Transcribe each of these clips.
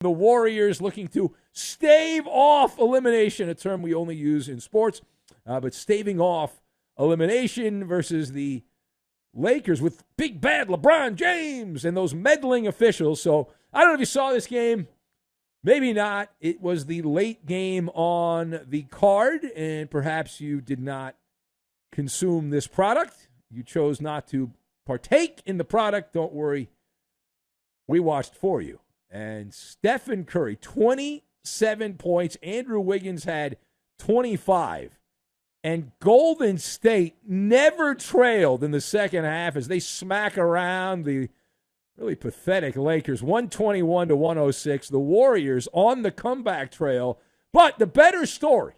The Warriors looking to stave off elimination, a term we only use in sports, but staving off elimination versus the Lakers with big bad LeBron James and those meddling officials. So I don't know if you saw this game. Maybe not. It was the late game on the card, and perhaps you did not consume this product. You chose not to partake in the product. Don't worry. We watched for you. And Stephen Curry, 27 points. Andrew Wiggins had 25. And Golden State never trailed in the second half as they smack around the really pathetic Lakers, 121-106. The Warriors on the comeback trail. But the better story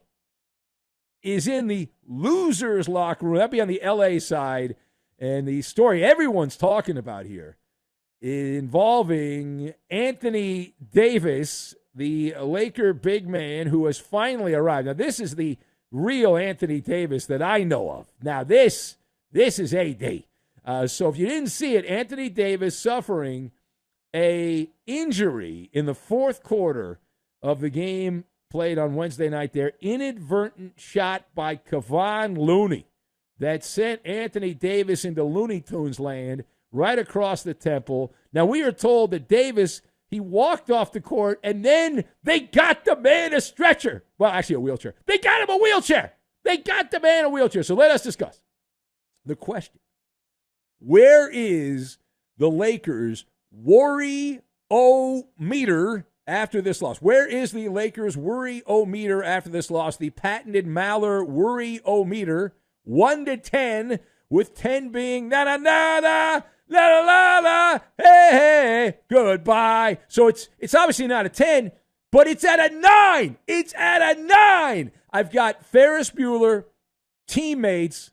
is in the losers' locker room. That'd be on the LA side. And the story everyone's talking about here involving Anthony Davis, the Laker big man who has finally arrived. Now, this is the real Anthony Davis that I know of. Now, this is AD. So if you didn't see it, Anthony Davis suffering a injury in the fourth quarter of the game played on Wednesday night there. Inadvertent shot by Kevon Looney that sent Anthony Davis into Looney Tunes land right across the temple. Now, we are told that Davis, he walked off the court, and then they got the man a stretcher. Well, actually a wheelchair. They got him a wheelchair. They got the man a wheelchair. So let us discuss the question. Where is the Lakers' worry-o-meter after this loss? Where is the Lakers' worry-o-meter after this loss? The patented Maller worry-o-meter, 1 to 10, with 10 being na-na-na-na, la-la-la-la, hey, goodbye. So it's obviously not a 10, but it's at a 9. It's at a 9. I've got Ferris Bueller, teammates,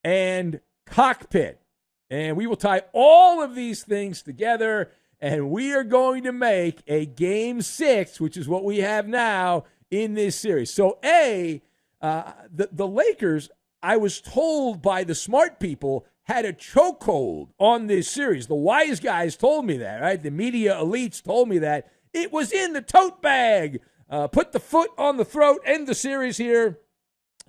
and cockpit. And we will tie all of these things together, and we are going to make a Game 6, which is what we have now in this series. So, the Lakers, I was told by the smart people, had a chokehold on this series. The wise guys told me that, right? The media elites told me that. It was in the tote bag. Put the foot on the throat, end the series here.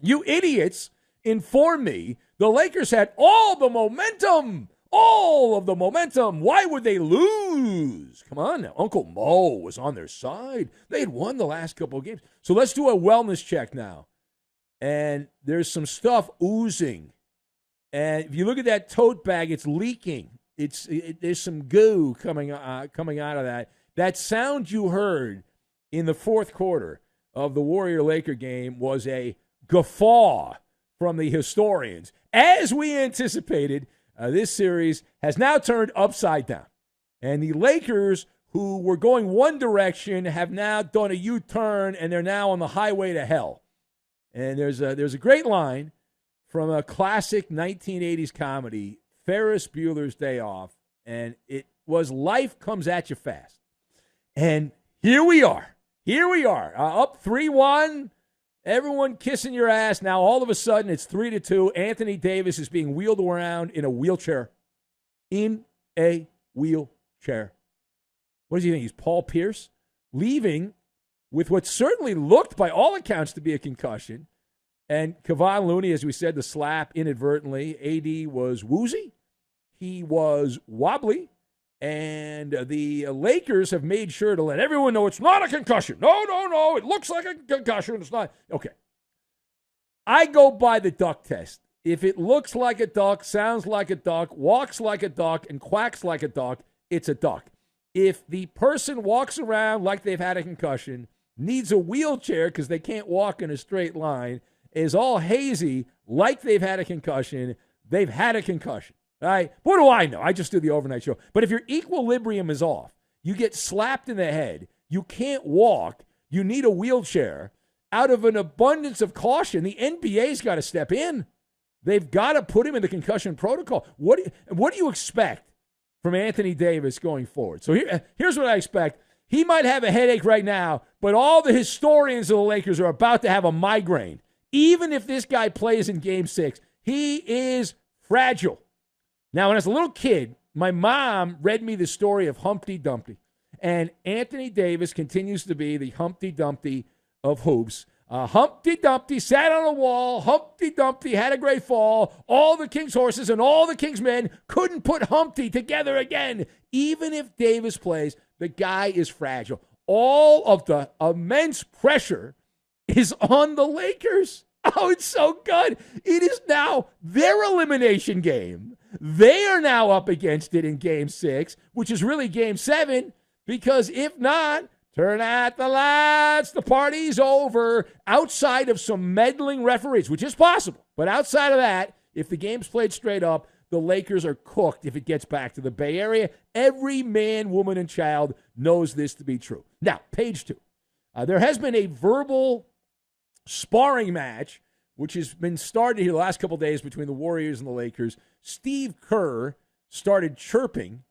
You idiots informed me the Lakers had all of the momentum. Why would they lose? Come on now. Uncle Mo was on their side. They had won the last couple of games. So let's do a wellness check now. And there's some stuff oozing. And if you look at that tote bag, it's leaking. There's some goo coming out of that. That sound you heard in the fourth quarter of the Warrior-Laker game was a guffaw from the historians. As we anticipated, this series has now turned upside down. And the Lakers, who were going one direction, have now done a U-turn, and they're now on the highway to hell. And there's a great line from a classic 1980s comedy, Ferris Bueller's Day Off, and it was Life Comes at You Fast. And here we are, up 3-1, everyone kissing your ass. Now, all of a sudden, it's 3-2. Anthony Davis is being wheeled around in a wheelchair. What does he think? He's Paul Pierce? Leaving with what certainly looked, by all accounts, to be a concussion. And Kevon Looney, as we said, the slap inadvertently. AD was woozy. He was wobbly. And the Lakers have made sure to let everyone know it's not a concussion. No. It looks like a concussion. It's not. Okay. I go by the duck test. If it looks like a duck, sounds like a duck, walks like a duck, and quacks like a duck, it's a duck. If the person walks around like they've had a concussion, needs a wheelchair because they can't walk in a straight line, is all hazy like they've had a concussion, they've had a concussion. All right? What do I know? I just do the overnight show. But if your equilibrium is off, you get slapped in the head, you can't walk, you need a wheelchair, out of an abundance of caution, the NBA's got to step in. They've got to put him in the concussion protocol. What do you expect from Anthony Davis going forward? So here's what I expect. He might have a headache right now, but all the historians of the Lakers are about to have a migraine. Even if this guy plays in Game 6, he is fragile. Now, when I was a little kid, my mom read me the story of Humpty Dumpty. And Anthony Davis continues to be the Humpty Dumpty of hoops. Humpty Dumpty sat on a wall. Humpty Dumpty had a great fall. All the king's horses and all the king's men couldn't put Humpty together again. Even if Davis plays, the guy is fragile. All of the immense pressure is on the Lakers. Oh, it's so good. It is now their elimination game. They are now up against it in Game 6, which is really Game 7, because if not, turn out the lights, the party's over. Outside of some meddling referees, which is possible, but outside of that, if the game's played straight up, the Lakers are cooked if it gets back to the Bay Area. Every man, woman, and child knows this to be true. Now, page 2. There has been a verbal sparring match, which has been started here the last couple of days between the Warriors and the Lakers. Steve Kerr started chirping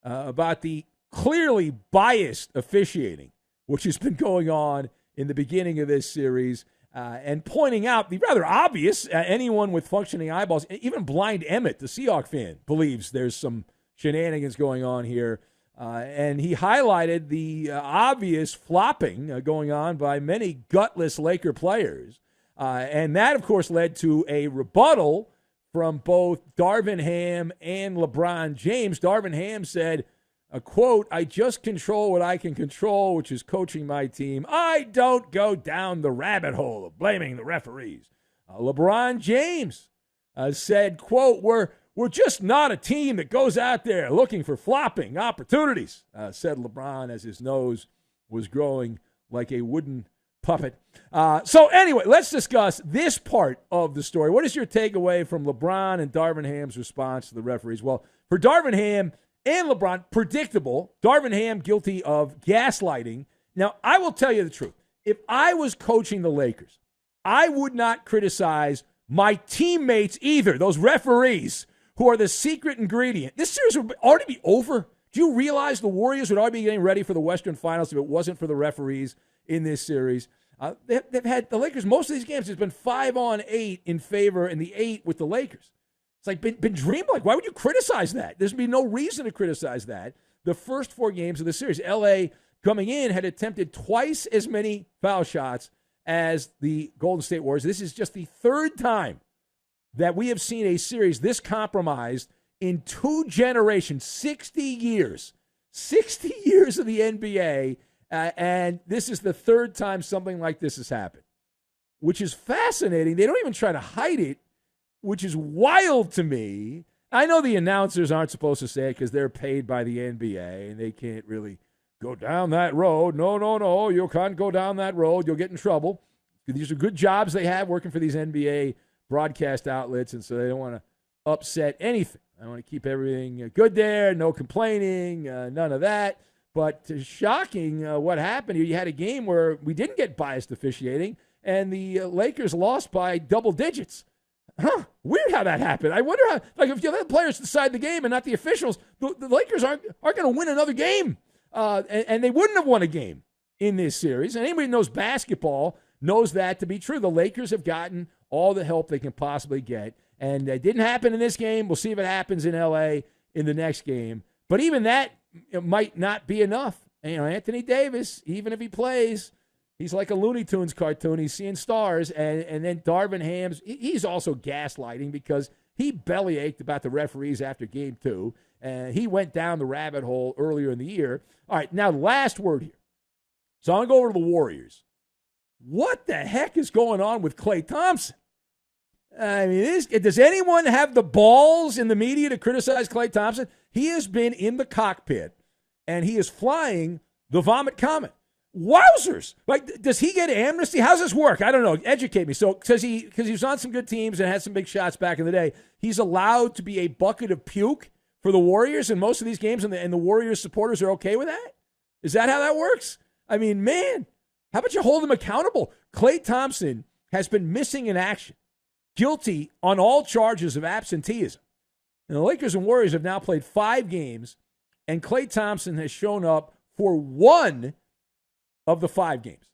about the clearly biased officiating, which has been going on in the beginning of this series, and pointing out the rather obvious, anyone with functioning eyeballs, even blind Emmett, the Seahawks fan, believes there's some shenanigans going on here. And he highlighted the obvious flopping going on by many gutless Laker players. And that, of course, led to a rebuttal from both Darvin Ham and LeBron James. Darvin Ham said, a quote, "I just control what I can control, which is coaching my team. I don't go down the rabbit hole of blaming the referees." LeBron James said, quote, We're just not a team that goes out there looking for flopping opportunities, said LeBron as his nose was growing like a wooden puppet. So anyway, let's discuss this part of the story. What is your takeaway from LeBron and Darvin Ham's response to the referees? Well, for Darvin Ham and LeBron, predictable. Darvin Ham guilty of gaslighting. Now, I will tell you the truth. If I was coaching the Lakers, I would not criticize my teammates either, those referees who are the secret ingredient. This series would already be over. Do you realize the Warriors would already be getting ready for the Western Finals if it wasn't for the referees in this series? They've had the Lakers, most of these games, has been 5-on-8 in favor and the 8 with the Lakers. It's like been dreamlike. Why would you criticize that? There's been no reason to criticize that. The first 4 games of the series, L.A. coming in had attempted twice as many foul shots as the Golden State Warriors. This is just the third time that we have seen a series this compromised in 2 generations, 60 years. 60 years of the NBA, and this is the third time something like this has happened, which is fascinating. They don't even try to hide it, which is wild to me. I know the announcers aren't supposed to say it because they're paid by the NBA, and they can't really go down that road. No, you can't go down that road. You'll get in trouble. These are good jobs they have working for these NBA broadcast outlets, and so they don't want to upset anything. I want to keep everything good there, no complaining, none of that. But shocking what happened here. You had a game where we didn't get biased officiating, and the Lakers lost by double digits. Weird how that happened. I wonder how, like, if you let the players decide the game and not the officials, the Lakers aren't going to win another game. And they wouldn't have won a game in this series. And anybody who knows basketball knows that to be true. The Lakers have gotten all the help they can possibly get. And it didn't happen in this game. We'll see if it happens in L.A. in the next game. But even that might not be enough. You know, Anthony Davis, even if he plays, he's like a Looney Tunes cartoon. He's seeing stars. And then Darvin Ham's, he's also gaslighting because he bellyached about the referees after Game 2. And he went down the rabbit hole earlier in the year. All right, now last word here. So I'm going to go over to the Warriors. What the heck is going on with Klay Thompson? I mean, does anyone have the balls in the media to criticize Klay Thompson? He has been in the cockpit, and he is flying the vomit comet. Wowzers! Like, does he get amnesty? How's this work? I don't know. Educate me. So, because he was on some good teams and had some big shots back in the day, he's allowed to be a bucket of puke for the Warriors in most of these games, and the Warriors supporters are okay with that? Is that how that works? I mean, man, how about you hold him accountable? Klay Thompson has been missing in action, guilty on all charges of absenteeism. And the Lakers and Warriors have now played 5 games, and Klay Thompson has shown up for 1 of the 5 games.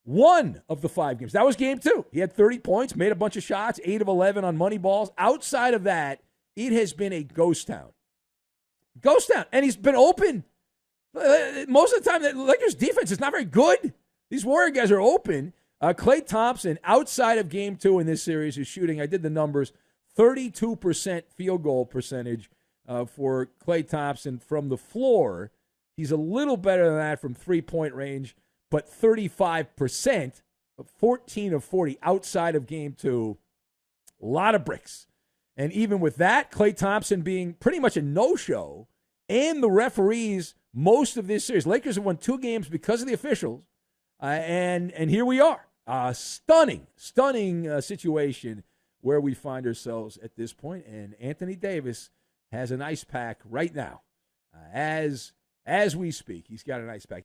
1 of the 5 games. That was Game 2. He had 30 points, made a bunch of shots, 8 of 11 on money balls. Outside of that, it has been a ghost town. Ghost town. And he's been open. Most of the time, the Lakers' defense is not very good. These Warrior guys are open. Klay Thompson, outside of Game 2 in this series, is shooting, I did the numbers, 32% field goal percentage for Klay Thompson from the floor. He's a little better than that from three-point range, but 35%, 14 of 40 outside of Game 2. A lot of bricks. And even with that, Klay Thompson being pretty much a no-show, and the referees most of this series. Lakers have won 2 games because of the officials, and here we are. Stunning situation where we find ourselves at this point. And Anthony Davis has an ice pack right now. As we speak, he's got an ice pack.